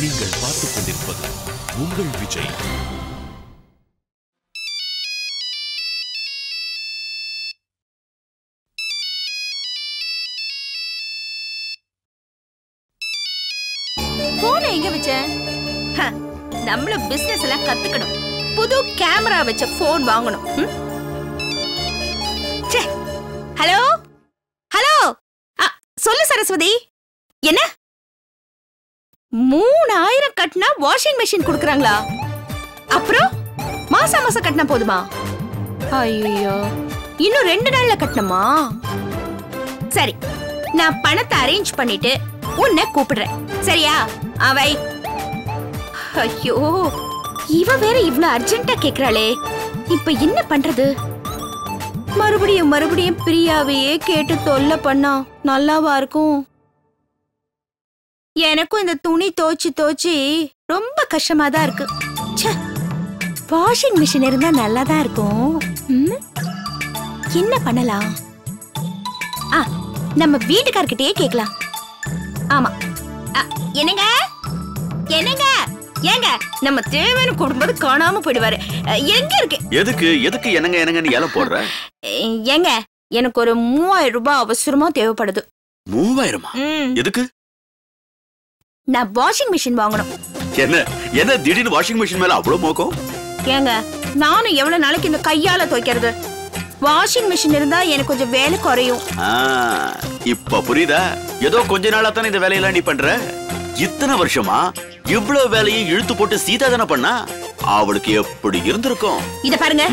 நீங்கள் பார்த்துக் கொண்டிருப்பது உங்கள் விஜய். போன் எங்க வச்சேன்? நம்மள பிசினஸ் எல்லாம் கத்துக்கணும். புது கேமரா வச்ச போன் வாங்கணும். ஹலோ ஹலோ, சொல்லு சரஸ்வதி. என்ன 3000 கட்டினா வாஷிங் மெஷின் கொடுக்கறாங்களா? அப்புறம் மாசம் மாசம் கட்டினா போதுமா? ஐயோ, இன்னும் 2 நாள்ல கட்டணுமா? சரி, நான் பணத்தை அரேஞ்ச் பண்ணிட்டு உன்னை கூப்பிடுறேன். சரியா? அவை. ஐயோ, இவ வேற இவ்ளோ அர்ஜென்ட்டா கேக்குறாளே, இப்ப என்ன பண்றது? மறுபடியும் மறுபடியும் பிரியாவையே கேட்டு தொல்லை பண்ணா நல்லாவா இருக்கும்? எனக்கும் இந்த துணி தோச்சு ரொம்ப கஷ்டமா தான் இருக்கு. வாஷிங் மிஷின் இருந்தா நல்லாதான் இருக்கும். என்ன பண்ணலாம்? நம்ம வீட்டுக்காரர்கிட்டயே கேட்கலாம். ஆமா. என்னங்க என்னங்க, ஏங்க நம்ம தேவைன்னு கூடும்போது காணாம போயிடுவாரு. எங்க இருக்கு? எதுக்கு என்னங்க என்னங்கன்னு ஏல போடுற? ஏங்க, எனக்கு ஒரு 3000 ரூபாய் அவசரமா தேவைப்படுது. 3000? எதுக்கு? நான் வாஷிங் மிஷின் வாங்கணும். என்ன திடீர்னு வாஷிங் மிஷின் மேல அவ்வளவு மோகம்? ஏங்க, நானும் எவ்வளவு நாளைக்கு இந்த கையால துவைக்கிறது? வாஷிங் மிஷின் இருந்தா எனக்கு கொஞ்சம் வேலை குறையும். இப்ப புரியுதா? ஏதோ கொஞ்ச நாளா தானே இந்த வேலையெல்லாம் நீ பண்ற. இத்தனை வருஷமா இவ்வளவு வேலையும் இழுத்து போட்டு சீதா தானே பண்ணா. அவளுக்கு எப்படி இருந்திருக்கும்? இத பாருங்க,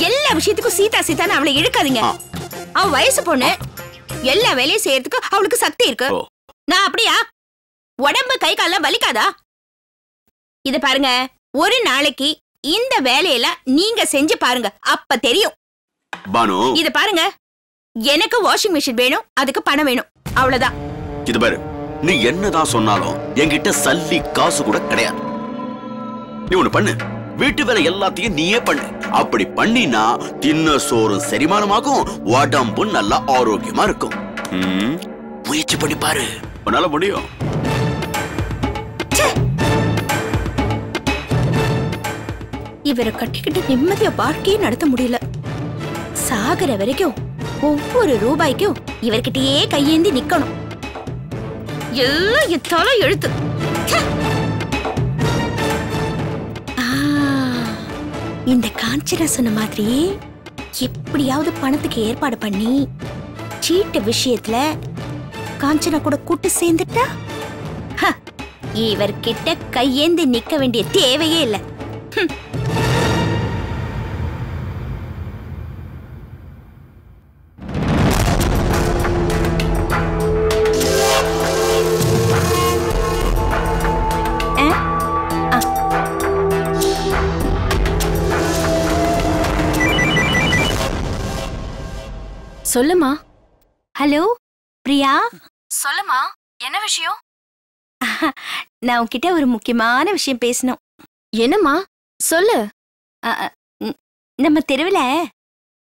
எல்லா விஷயத்துக்கும் சீதா சீதான்னு அவளை இழுக்காதீங்க. அவ வயசு பொண்ணு, எல்லா வேலையும் செய்யறதுக்கு அவளுக்கு சக்தி இருக்கு. நான் அப்படியா? உடம்பு கை கால வலிக்காதா? இத பாருங்க, ஒரு நாளைக்கு இந்த வேலையெல்லாம் நீங்க செஞ்சு பாருங்க, அப்ப தெரியும். பானு, இத பாருங்க, எனக்கு வாஷிங் மிஷின் வேணும், அதுக்கு பணம் வேணும், அவ்வளவுதான். இது பாரு, நீ என்னதான் சொன்னாலும் என்கிட்ட சல்லி காசு கூட கிடையாது. நீ ஒண்ணு பண்ணு, வீட்டு வேலை எல்லாத்தையும் நீயே பண்ணு. அப்படி பண்ணினா தின்ன சோறு செரிமானமாகும், உடம்பு நல்லா ஆரோக்கியமா இருக்கும். முயற்சி பண்ணி பாரு, உன்னால முடியும். இவரை கட்டிக்கிட்டு நிம்மதியா வாழ்க்கையே நடத்த முடியல. சாகர வரைக்கும் ஒவ்வொரு ரூபாய்க்கும் இவர்கிட்டயே கையேந்தி நிக்கணும். எல்லாம் எத்தால எழுத்து. இந்த காஞ்சனா சொன்ன மாதிரி எப்படியாவது பணத்துக்கு ஏற்பாடு பண்ணி சீட்டு விஷயத்துல காஞ்சனா கூட கூட்டு சேர்ந்துட்டா இவர்கிட்ட கையேந்தி நிக்க வேண்டிய தேவையே இல்லை. சொல்லுமா. ஹலோ பிரியா. சொல்லுமா, என்ன விஷயம்? நான் உன்கிட்ட ஒரு முக்கியமான விஷயம் பேசணும். என்னம்மா சொல்லு. நம்ம தெருவுல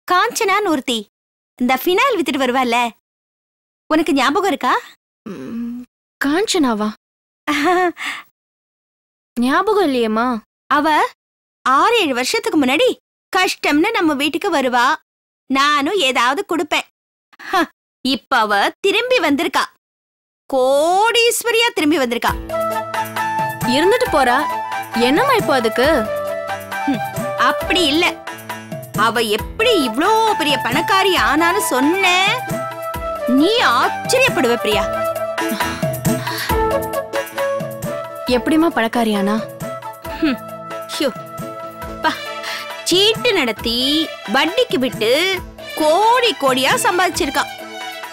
காஞ்சனான்னு ஒருத்தி இந்த ஃபினால் வித்துட்டு வருவாள்ல, உனக்கு ஞாபகம் இருக்கா? காஞ்சனாவா? ஞாபகம் இல்லையம்மா. அவ 6-7 வருஷத்துக்கு முன்னாடி கஷ்டம்னு நம்ம வீட்டுக்கு வருவா, நானும் ஏதாவது கொடுப்பேன். இப்ப அவ திரும்பி வந்திருக்கா, கோடீஸ்வரியா திரும்பி வந்திருக்கா. இருந்துட்டு போறா, என்னம்மா இப்போ அதுக்கு? அப்படி இல்ல, அவ எப்படி இவ்ளோ பெரிய பணக்காரி ஆனான்னு சொன்ன நீ ஆச்சரியப்படுவ பிரியா. எப்படிமா பணக்காரியானா? சீட்டு நடத்தி வட்டிக்கு விட்டு கோடி கோடியா சம்பாதிச்சிருக்கா.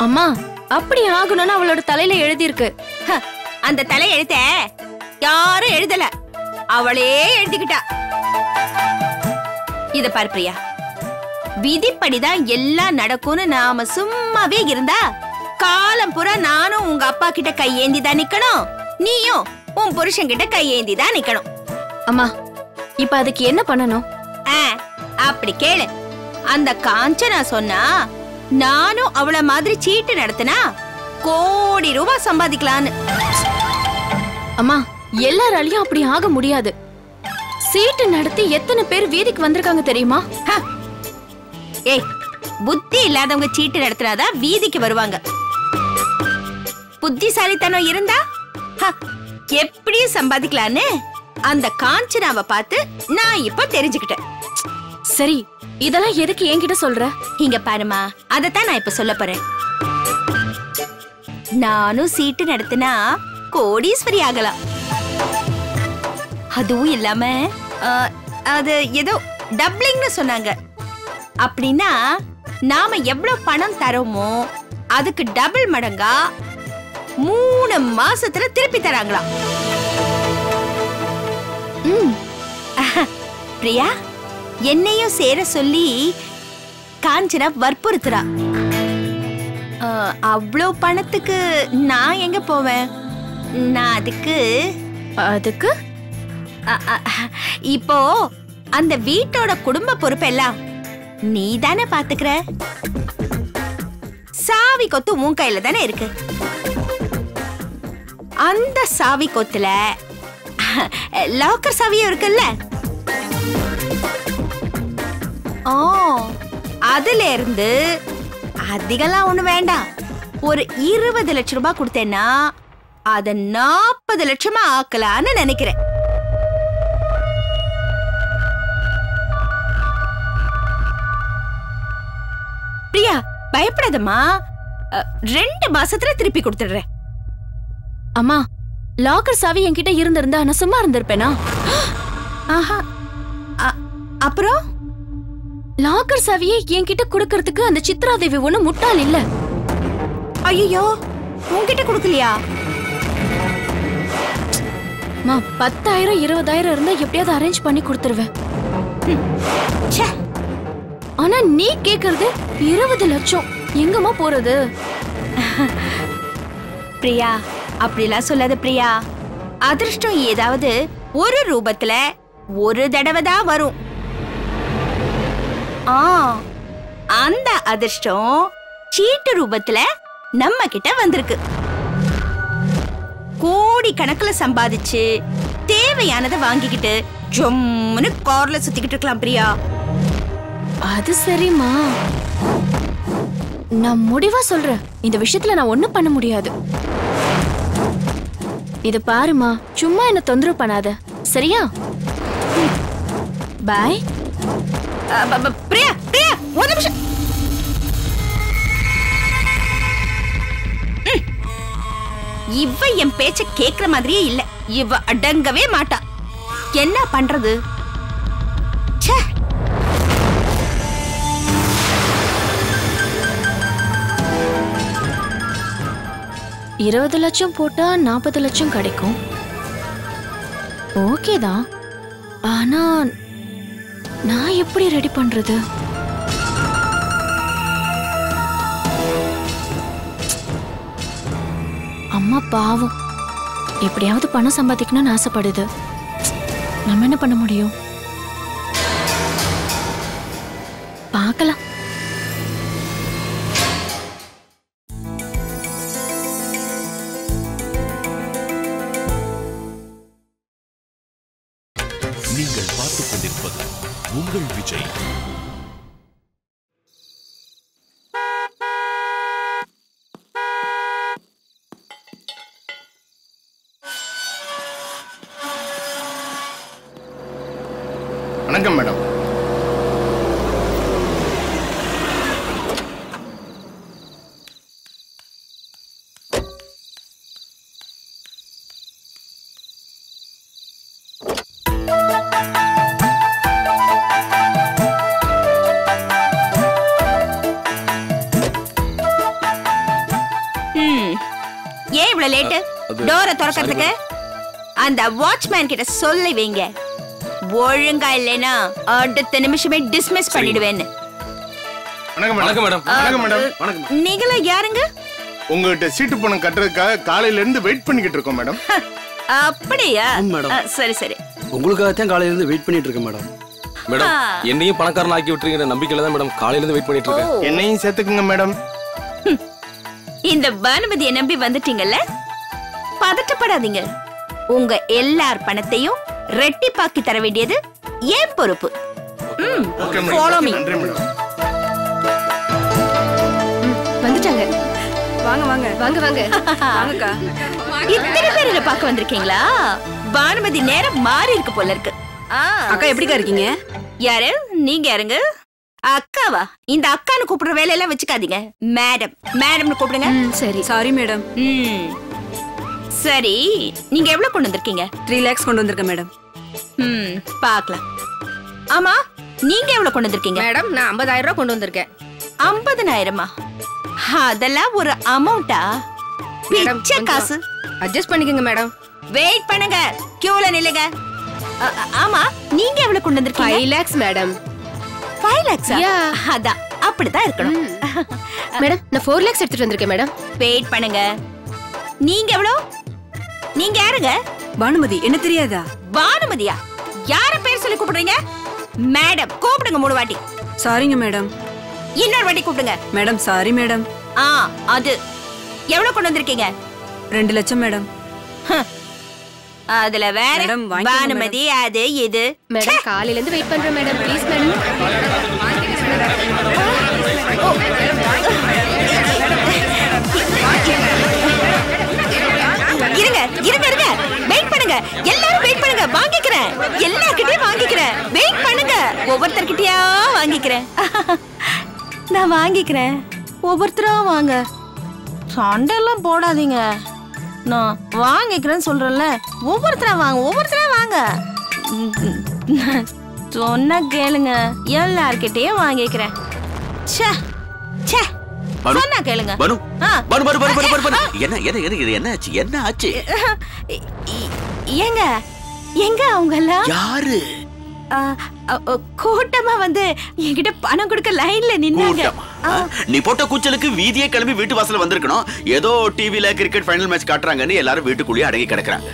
அம்மா, அப்படி ஆகணும்னு அவளோட தலையில எழுதி இருக்கு. அந்த தலை எழுத்த யாரும் எழுதல, அவளே எழுதிக்கிட்டா. இத பாரு பிரியா, விதிப்படிதான் எல்லாம் நடக்கும்னு நாம சும்மாவே இருந்தா காலம் பூரா நானும் உங்க அப்பா கிட்ட கையேந்திதான் நிக்கணும், நீயும் உன் புருஷன் கிட்ட கையேந்திதான் நிக்கணும். அம்மா, இப்ப அதுக்கு என்ன பண்ணணும்? அப்படி கேளு. அந்த காஞ்சனா சொன்னா நானும் அவள மாதிரி சீட்டு நடத்தினா கோடி ரூபாய் சம்பாதிக்கலான்னு. அம்மா, எல்லாராலையும் அப்படி ஆக முடியாது. சீட்டு நடத்தி எத்தனை பேர் வீதிக்கு வந்திருக்காங்க தெரியுமா? ஏய், புத்தி இல்லாதவங்க சீட்டு நடத்துறாதான் வீதிக்கு வருவாங்க. புத்திசாலித்தனம் இருந்தா எப்படியும் சம்பாதிக்கலான்னு அந்த காஞ்சனாவை பார்த்து நான் இப்ப தெரிஞ்சுக்கிட்டேன். சரி, இதெல்லாம் எதுக்கு என்கிட்ட சொல்ற? இங்க பாருமா, அதத்தான் நான் இப்ப சொல்ல போறேன். நானும் சீட்டு நடத்தினா கோடீஸ்வரி ஆகலாம். அதுவும் இல்லாம அது ஏதோ டப்ளிங்னு சொன்னாங்க. அப்படின்னா நாம எவ்வளவு பணம் தரோமோ அதுக்கு டபுள் மடங்கா 3 மாசத்துல திருப்பி தராங்களாம். பிரியா, என்னையும் சேர சொல்லி காஞ்சனா வற்புறுத்துறா. அவ்வளோ பணத்துக்கு நான் எங்க போவேன்? நான் அதுக்கு இப்போ அந்த வீட்டோட குடும்ப பொறுப்பெல்லாம் நீ தானே பாத்துக்கிற. சாவி கொத்து உன் கையில தானே இருக்கு. அந்த சாவி கொத்துல லாக்கர் சாவியும் இருக்குல்ல. அதுல இருந்து அதிகலாம் ஒண்ணு வேண்டாம். ஒரு 20 லட்சம் ரூபாய் கொடுத்தேன்னா அத 40 லட்சமா ஆக்கலான்னு நினைக்கிறேன். பிரியா, பயப்படாதம்மா. 2 மாசத்துல திருப்பி கொடுத்துடுறேன். அம்மா, லாக்கர் சாவி என்கிட்ட இருந்திருந்தா நான் சும்மா இருந்திருப்பேனா? அப்புறம் லாக்கர் சாவியை என்கிட்ட கொடுக்கறதுக்கு அந்த சித்ராதேவி ஒண்ணு முட்டாள் இல்ல. ஐயோ, உன்கிட்ட கொடுக்கலையா? 10,000 20,000 இருந்தா எப்படியாவது அரேஞ்ச் பண்ணி கொடுத்துருவேன். ஆனா நீ கேக்குறது 20 லட்சம். எங்கம்மா போறது? பிரியா, அப்படிலாம் சொல்லாத பிரியா. அதிர்ஷ்டம் ஏதாவது ஒரு ரூபத்துல ஒரு தடவை தான் வரும். அந்த அதிர்ஷ்டம் சீட்டு ரூபத்துல நம்ம கிட்ட வந்திருக்கு. கோடி கணக்குல சம்பாதிச்சு தேவையானதை வாங்கிக்கிட்டு ஜொம்முன்னு கார்ல சுத்திக்கிட்டு இருக்கலாம் பிரியா. அது சரிம்மா, நான் முடிவா சொல்றேன், இந்த விஷயத்துல நான் ஒண்ணும் பண்ண முடியாது. இது பாருமா, சும்மா என்ன தொந்தரவு பண்ணாத, சரியா? பாய். பிரியா, பிரியா, ஒரு நிமிஷம். இவ என் பேச்ச கேக்குற மாதிரியே இல்ல. இவ அடங்கவே மாட்டா. என்ன பண்றது? 20 லட்சம் போட்டா 40 லட்சம் கிடைக்கும். ஓகேதான். ஆனா நான் எப்படி ரெடி பண்றது? அம்மா பாவம், எப்படியாவது பணம் சம்பாதிக்கணும்னு ஆசைப்படுது. நம்ம என்ன பண்ண முடியும்? பார்க்கலாம். நீங்கள் பார்த்துக் கொண்டிருப்பது உங்கள் விஜய். வணக்கம் மேடம். ஏன் இவ்வளவு லேட்டு? டோரை திறக்கிறதுக்கு அந்த வாட்ச்மேன் கிட்ட சொல்லி வைங்க. ஒழுங்கா இல்லைனா அடுத்த நிமிஷமே டிஸ்மிஸ் பண்ணிடுவேன்னு. வணக்கம் மேடம். வணக்கம் மேடம். நீங்கள யாருங்க? உங்ககிட்ட சீட்டு பணம் கட்டுறதுக்காக காலையில இருந்து வெயிட் பண்ணிக்கிட்டு இருக்கோம் மேடம். அப்படியா? சரி சரி, உங்களுக்காக தான் காலையில இருந்து வெயிட் பண்ணிட்டு இருக்கேன் மேடம். மேடம், என்னையும் பணக்காரன் ஆக்கி விட்டுறீங்க நம்பிக்கையில தான் மேடம் காலையில இருந்து வெயிட் பண்ணிட்டு இருக்கேன். என்னையும் சேர்த்துக்குங்க மேடம். இந்த பானுமதியை நம்பி வந்துட்டீங்கல்ல, பதட்டப்படாதீங்க. உங்க எல்லார் பணத்தையும் ரெட்டிப்பாக்கி தர வேண்டியது ஏன் பொறுப்பு. Follow me. நன்றி மேடம். வந்துட்டாங்க. வாங்க வாங்க வாங்க வாங்க. வாங்கக்கா. இத்தனை பேர் இத பார்க்க வந்திருக்கீங்களா? பானுமதி நேரம் மாறி இருக்கு போல இருக்கு. அக்கா எப்படிக்கா இருக்கீங்க? யாரு நீங்க? யாருங்க? அக்காவா? இந்த அக்கான்னு கூப்பிடுற வேலையெல்லாம் வச்சுக்காதீங்க. மேடம் மேடம்னு கூப்பிடுங்க. சரி. Sorry madam. சரி, நீங்க எவ்வளவு கொண்டு வந்திருக்கீங்க? 3 lakhs கொண்டு வந்திருக்கேன் மேடம். பார்க்கலாம். ஆமா, நீங்க எவ்வளவு கொண்டு வந்திருக்கீங்க? மேடம், நான் 50,000 ரூபாய் கொண்டு வந்திருக்கேன். 50,000? அதெல்லாம் ஒரு அமௌண்டா? பிச்சை காசு. அட்ஜஸ்ட் பண்ணிக்கங்க மேடம். வெயிட் பண்ணுங்க, கியூல நில்லுங்க. ஆமா, நீங்க எவ்வளவு கொண்டு வந்திருக்கீங்க? 5 lakhs மேடம். 5 lakhs? அதான், அப்படிதான் இருக்கணும். மேடம், நான் 4 lakhs எடுத்துட்டு வந்திருக்கேன் மேடம். வெயிட் பண்ணுங்க. நீங்க எவ்வளவு? நீங்க யாருங்க? பானுமதி. என்ன தெரியாதா? பானுமதியா? யார பேர் சொல்லி கூப்பிடுறீங்க? மேடம் கூப்பிடுங்க 3 வாட்டி. சாரிங்க மேடம். இன்னொரு வாட்டி கூப்பிடுங்க. Madam sorry madam. அது எவ்வளவு கொண்டு வந்திருக்கீங்க? 2 லட்சம் மேடம். அதுல வேற மேடம், வாங்கிக்கோங்க பானுமதி அது இது. மேடம், காலையில இருந்து வெயிட் பண்றேன் மேடம். Please madam. இருங்க இருங்க இருங்க, வெயிட் பண்ணுங்க. எல்லாரும் வெயிட் பண்ணுங்க, வாங்கிக்கிறேன். எல்லார்கிட்டயும் வாங்கிக்கிறேன். வெயிட் பண்ணுங்க, ஒவ்வொருத்தர்கிட்டயா வாங்கிக்கிறேன். நான் வாங்கிக்கிறேன். ஒவ்வொருத்தரா வாங்க. சண்டெல்லாம் போடாதீங்க. நான் வாங்கிக்கிறேன்னு சொல்றேன்ல. ஒவ்வொருத்தரா வாங்க, ஒவ்வொருத்தரா வாங்க. சொன்னா கேளுங்க, எல்லார்கிட்டயும் வாங்கிக்கிறேன். சொன்னா கேளுங்க. பனு பனு பனு பனு பனு பனு என்ன என்ன என்ன இது என்ன ஆச்சு? என்ன ஆச்சு? ஏங்க எங்க அவங்க எல்லாம்? யாரு? கூட்டமா வந்து என்கிட்ட பணம் கொடுக்க லைன்ல நின்னாங்க. நீ போட்ட கூச்சலுக்கு வீதியே கிளம்பி வீட்டு வாசல்ல வந்திருக்கணும். ஏதோ டிவில கிரிக்கெட் ஃபைனல் மேட்ச் காட்டுறாங்கன்னு எல்லாரும் வீட்டுக்குள்ளேயே அடங்கி கிடக்குறாங்க.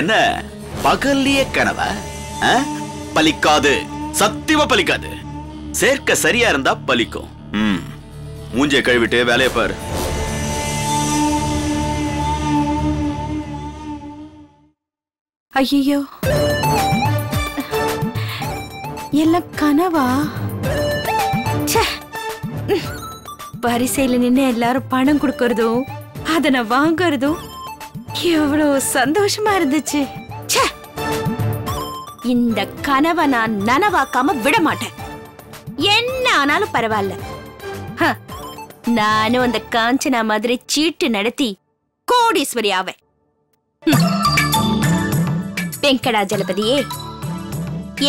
என்ன பகல்லையே கனவா? பலிக்காது, சத்தியமா பலிக்காது. சேர்க்க சரியா இருந்தா பலிக்கும். மூஞ்சை கழுவிட்டு வேலையை பாரு. ஐயோ, எல்லாம் கனவா? வரிசையில நின்று எல்லாரும் பணம் கொடுக்கறதும் அத நான் வாங்கறதும் எவ்வளவு சந்தோஷமா இருந்துச்சு. இந்த கனவை நான் நனவாக்காம விட மாட்டேன். என்ன ஆனாலும் பரவாயில்ல. நானும் அந்த காஞ்சனா மாதிரி சீட்டு நடத்தி கோடீஸ்வரி ஆவேன். வெங்கடாஜலபதியே,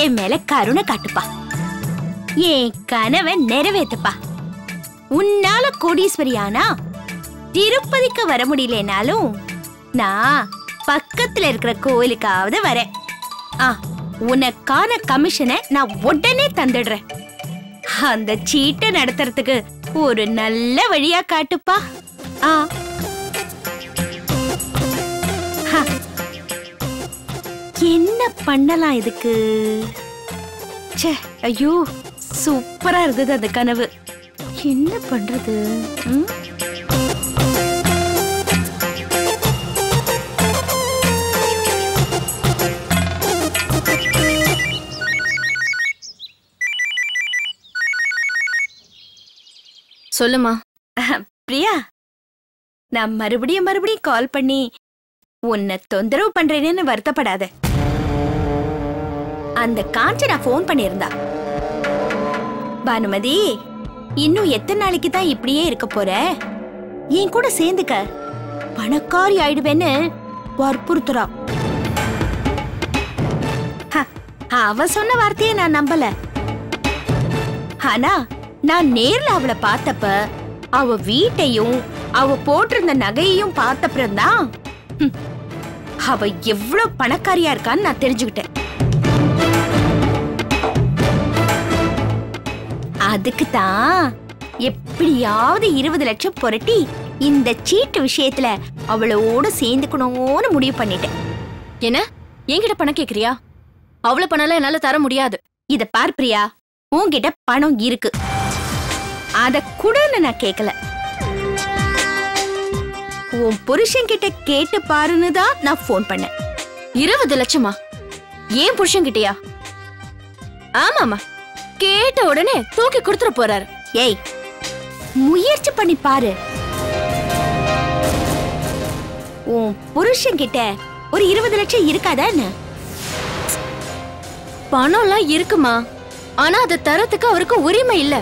என் மேல கருணை காட்டுப்பா. என் கனவை நிறைவேத்துப்பா. உன்னால கோடீஸ்வரி ஆனா திருப்பதிக்கு வர முடியலனாலும் நான் பக்கத்துல இருக்கிற கோயிலுக்காவது வரேன். உனக்கான கமிஷனை நான் உடனே தந்துடுறேன். அந்த சீட்டை நடத்துறதுக்கு ஒரு நல்ல வழியா காட்டுப்பா. என்ன பண்ணலாம் இதுக்கு? ஐயோ, சூப்பரா இருந்தது அந்த கனவு. என்ன பண்றது? சொல்லுமா. பிரியா, நான் மறுபடியும் கால் பண்ணி உன்னை தொந்தரவு பண்றேன்னு வருத்தப்படாத. அந்த காஞ்சனா போன் பண்ணியிருந்தா. பானுமதி, இன்னும் எத்தனை நாளைக்கு தான் இப்படியே இருக்க போற? என் கூட சேர்ந்துக்க, பணக்காரி ஆயிடுவேன்னு வற்புறுத்துறா. அவ சொன்ன வார்த்தையை நான் நம்பல. ஆனா நான் நேர்ல அவளை பார்த்தப்ப அவ வீட்டையும் அவ போட்டிருந்த நகையையும் பார்த்தப்பதான் அவ எவ்வளவு பணக்காரியா இருக்கான்னு நான் தெரிஞ்சுக்கிட்டேன். அதுக்கு தான் எப்படியாவது 20 லட்சம் புரட்டி இந்த சீட்டு விஷயத்துல அவளோட சேர்ந்துக்கணும்னு முடிவு பண்ணிட்டேன். என்ன என்கிட்ட பணம் கேக்குறியா? அவ்வளவு பணம் என்னால தர முடியாது. இத பார் பிரியா, உன்கிட்ட பணம் இருக்கு, அத குடுன்னு நான் கேட்கல. உன் புருஷன் கிட்ட கேட்டு பாருன்னு தான் நான் ஃபோன் பண்ணேன். 20 லட்சமா? ஏன் புருஷன் கிட்டயா? ஆமாமா, கேட்ட உடனே தூக்கி கொடுத்துட போறாரு. ஏய், முயற்சி பண்ணி பாரு. உன் புருஷன் கிட்ட ஒரு 20 லட்சம் இருக்காதா என்ன? பணம்லாம் இருக்குமா, ஆனா அதை தரத்துக்கு அவருக்கு உரிமை இல்ல.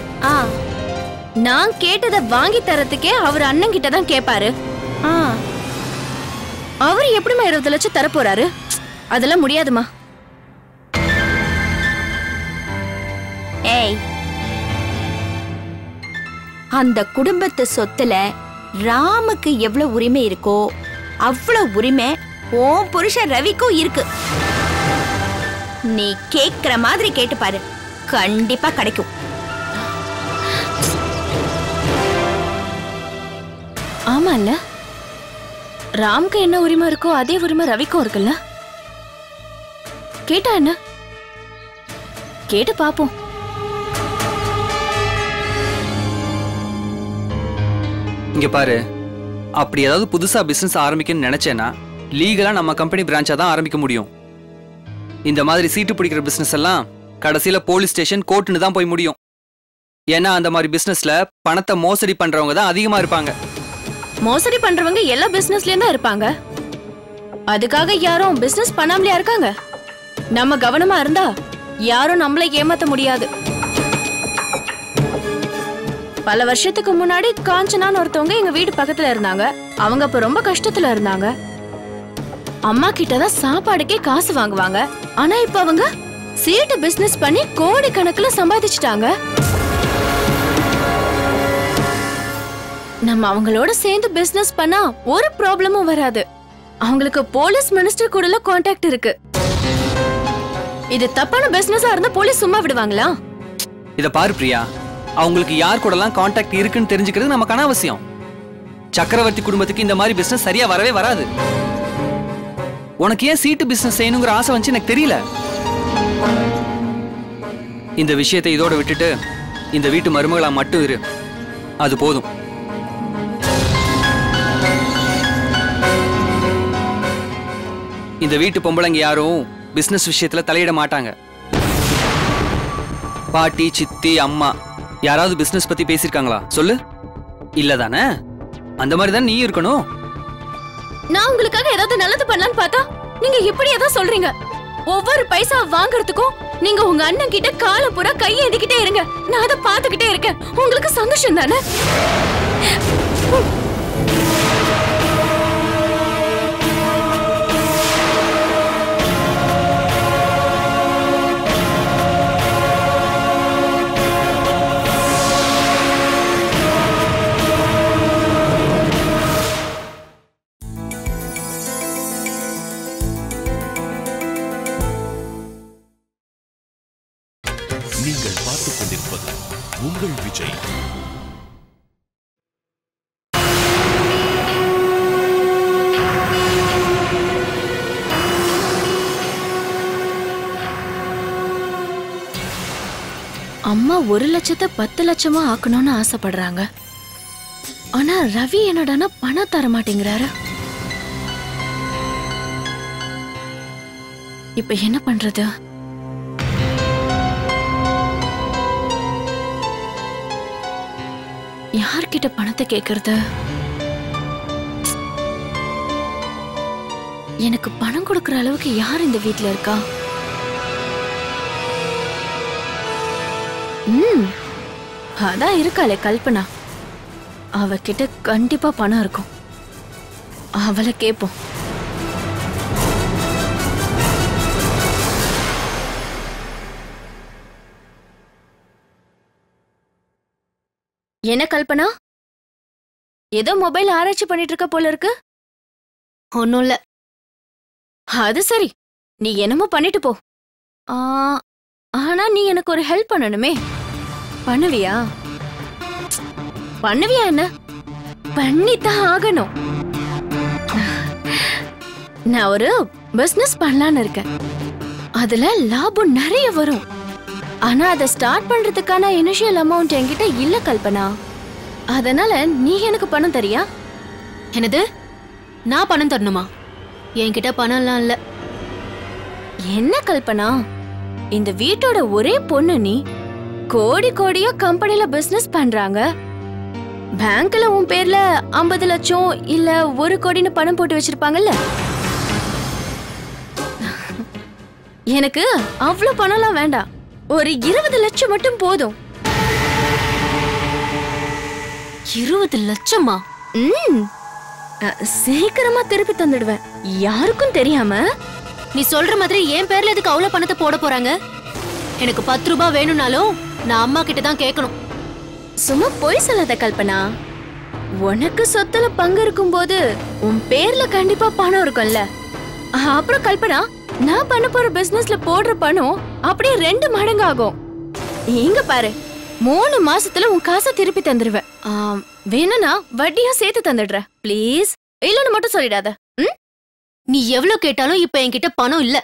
நான் கேட்டதை வாங்கி தரத்துக்கே அவர் அண்ணன் கிட்ட தான் கேட்பாரு. அவர் எப்படிமா 20 லட்சம் தர போறாரு? அதெல்லாம் முடியாதுமா. ஏய், அந்த குடும்பத்து சொத்துல ராமுக்கு எவ்வளவு உரிமை இருக்கோ அவ்வளவு உரிமை உன் புருஷன் ரவிக்கும் இருக்கு. நீ கேக்குற மாதிரி கேட்டு பாரு, கண்டிப்பா கிடைக்கும். ஆமா இல்ல, ராம்க்கு என்ன உரிமை இருக்கோ அதே உரிமை ரவிக்கும் இருக்குல்ல. கேட்டா என்ன? கேட்டு பாப்போம். இங்க பாரு, அப்படி ஏதாவது புதுசா பிசினஸ் ஆரம்பிக்கணும்னு நினைச்சேன்னா லீகலா நம்ம கம்பெனி பிரான்ச்சா தான் ஆரம்பிக்க முடியும். இந்த மாதிரி சீட்டு பிடிக்கிற பிசினஸ் எல்லாம் கடைசியில போலீஸ் ஸ்டேஷன், கோர்ட்டுன்னு தான் போய் முடியும். ஏன்னா அந்த மாதிரி பிசினஸ்ல பணத்தை மோசடி பண்றவங்க தான் அதிகமா இருப்பாங்க. மோசடி பண்றவங்க எல்லா பிசினஸ்லயும் தான் இருப்பாங்க. அதுக்காக யாரும் பிசினஸ் பண்ணாமலையா இருக்காங்க? நம்ம கவனமா இருந்தா யாரும் நம்மளை ஏமாத்த முடியாது. பல வருஷத்துக்கு முன்னாடி காஞ்சனான்னு ஒருத்தவங்க எங்க வீடு பக்கத்துல இருந்தாங்க. அவங்க அப்ப ரொம்ப கஷ்டத்துல இருந்தாங்க. அம்மா கிட்டதான் சாப்பாடுக்கே காசு வாங்குவாங்க. ஆனா இப்ப அவங்க சீட்டு பிசினஸ் பண்ணி கோடி கணக்குல சம்பாதிச்சுட்டாங்க. நம்ம அவங்களோட சேர்ந்து பிசினஸ் பண்ணா ஒரு ப்ராப்ளமும் வராது. அவங்களுக்கு போலீஸ் மினிஸ்டர் கூட கான்டாக்ட் இருக்கு. இது தப்பான பிசினஸா இருந்தா போலீஸ் சும்மா விடுவாங்களா? இத பாரு பிரியா, அவங்களுக்கு யார் கூடலாம் கான்டாக்ட் இருக்குன்னு தெரிஞ்சுக்கிறது நமக்கு அனாவசியம். சக்கரவர்த்தி குடும்பத்துக்கு இந்த மாதிரி பிசினஸ் சரியா வரவே வராது. உனக்கு ஏன் சீட்டு பிசினஸ் செய்யணுங்கிற ஆசை வந்து எனக்கு தெரியல. இந்த விஷயத்தை இதோட விட்டுட்டு இந்த வீட்டு மருமகளா மட்டும் இரு, அது போதும். இந்த வீட்டு பொம்பளைங்க யாரும் பிசினஸ் விஷயத்துல தலையிட மாட்டாங்க. பாட்டி, சித்தி, அம்மா யாராவது பிசினஸ் பத்தி பேசிருக்காங்களா சொல்லு? இல்லதானே? அந்த மாதிரி தான் நீ இருக்கணும். நான் உங்களுக்காக ஏதாவது நல்லது பண்ணலான்னு பார்த்தா நீங்க இப்படி ஏதாவது சொல்றீங்க. ஒவ்வொரு பைசா வாங்குறதுக்கும் நீங்க உங்க அண்ணன் கிட்ட காலை பூரா கையேந்திக்கிட்டே இருங்க. நான் அதை பார்த்துக்கிட்டே இருக்கேன். உங்களுக்கு சந்தோஷம் தானே? நீங்கள் பார்த்துக் கொண்டிருப்பது உங்கள் விஜய். அம்மா 1 லட்சத்தை 10 லட்சமா ஆக்கணும்னு ஆசைப்படுறாங்க. ஆனா ரவி என்னடானா பணம் தர மாட்டேங்கிறாரு. இப்ப என்ன பண்றது? யார்கிட்ட பணத்தை கேக்குறது? எனக்கு பணம் கொடுக்கற அளவுக்கு யார் இந்த வீட்ல இருக்கா? அதான் இருக்காளே கல்பனா. அவகிட்ட கண்டிப்பா பணம் இருக்கும். அவளை கேப்போம். என்ன கல்பனா, ஏதோ மொபைல் ஆராய்ச்சி பண்ணிட்டு இருக்க போல இருக்கு. ஒண்ணும் இல்ல. அது சரி, நீ என்னமோ பண்ணிட்டு போ. ஆனா நீ எனக்கு ஒரு ஹெல்ப் பண்ணணுமே. பண்ணுவியா? பண்ணுவியா? என்ன பண்ணித்தான் ஆகணும். நான் ஒரு பிசினஸ் பண்ணலான்னு இருக்கேன். அதுல லாபம் நிறைய வரும். ஆனா அதை ஸ்டார்ட் பண்றதுக்கான இனிஷியல் அமௌண்ட் என்கிட்ட இல்ல கல்பனா. அதனால நீ எனக்கு பணம் தரியா? என்னது நான் பணம் தரணுமா? என்கிட்ட பணம்லாம் இல்ல. என்ன கல்பனா, இந்த வீட்டோட ஒரே பொண்ணு நீ. கோடி கோடியா கம்பெனில பிசினஸ் பண்றாங்க. பேங்க்ல உன் பேர்ல 50 லட்சம் இல்ல 1 கோடின்னு பணம் போட்டு வச்சிருப்பாங்கல்ல. எனக்கு அவ்வளவு பணம்லாம் வேண்டாம். ஒரு 20 லட்சம் மட்டும் போதும். 20 லட்சமா? சீக்கிரமா திருப்பி தந்துடுவேன், யாருக்கும் தெரியாம. நீ சொல்ற மாதிரி என் பேர்ல எதுக்கு அவ்வளவு பணத்தை போட போறாங்க? எனக்கு 10 ரூபாய் வேணும்னாலும் நான் அம்மா கிட்ட தான் கேட்கணும். சும்மா பொய் சொல்லாத கல்பனா. உனக்கு சொத்துல பங்கு இருக்கும் போது உன் பேர்ல கண்டிப்பா பணம் இருக்கும்ல. அப்புறம் கல்பனா, நான் பண்ண போற பிசினஸ்ல போடுற பணம் அப்படியே 2 மடங்கு ஆகும். இங்க பாரு, 3 மாசத்துல உன் காசை திருப்பி தந்துருவேன். வேணும்னா வட்டியும் சேர்த்து தந்துடுற ப்ளீஸ். இல்லன்னு மட்டும் சொல்லிடாத. நீ எவ்வளவு கேட்டாலும் இப்ப என்கிட்ட பணம் இல்ல.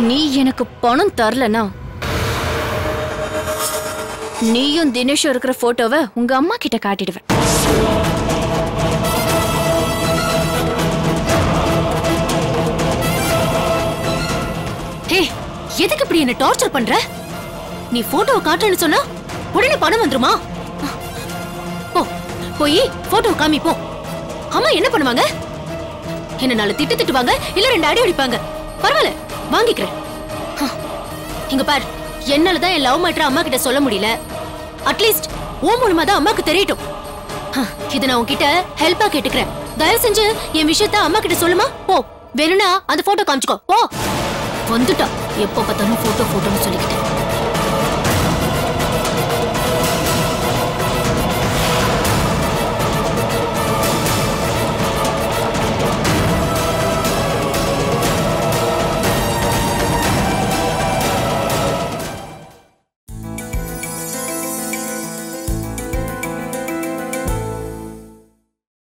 நீ எனக்கு பணம் தரலனா நீயும் தினேஷும் இருக்கிற போட்டோவை உங்க அம்மா கிட்ட காட்டிடுவேன். ஹே, எதுக்கு இப்படி என்ன டார்ச்சர் பண்ற? நீ போட்டோவை காட்டுறேன்னு சொன்னா உடனே பணம் வந்துருமா? போ, போய் போட்டோ காமி போ. அம்மா என்ன பண்ணுவாங்க? என்ன 4 திட்டுவாங்க, இல்ல 2 அடி அடிப்பாங்க. பரவாயில்ல, வாங்கிக்கிறேன். இங்க பாரு, என்னாலதான் என் லவ் மேட்டர் அம்மா கிட்ட சொல்ல முடியல. அட்லீஸ்ட் உன் மூலமா தான் அம்மாக்கு தெரியட்டும். இத நான் உன்கிட்ட ஹெல்ப்பா கேட்டுக்கிறேன். தயவு செஞ்சு என் விஷயத்த அம்மா கிட்ட சொல்லுமா. போ, வேணும்னா அந்த போட்டோ காமிச்சுக்கோ. போ. வந்துட்டா, எப்போ பார்த்தாலும் போட்டோன்னு சொல்லிக்கிட்டேன்.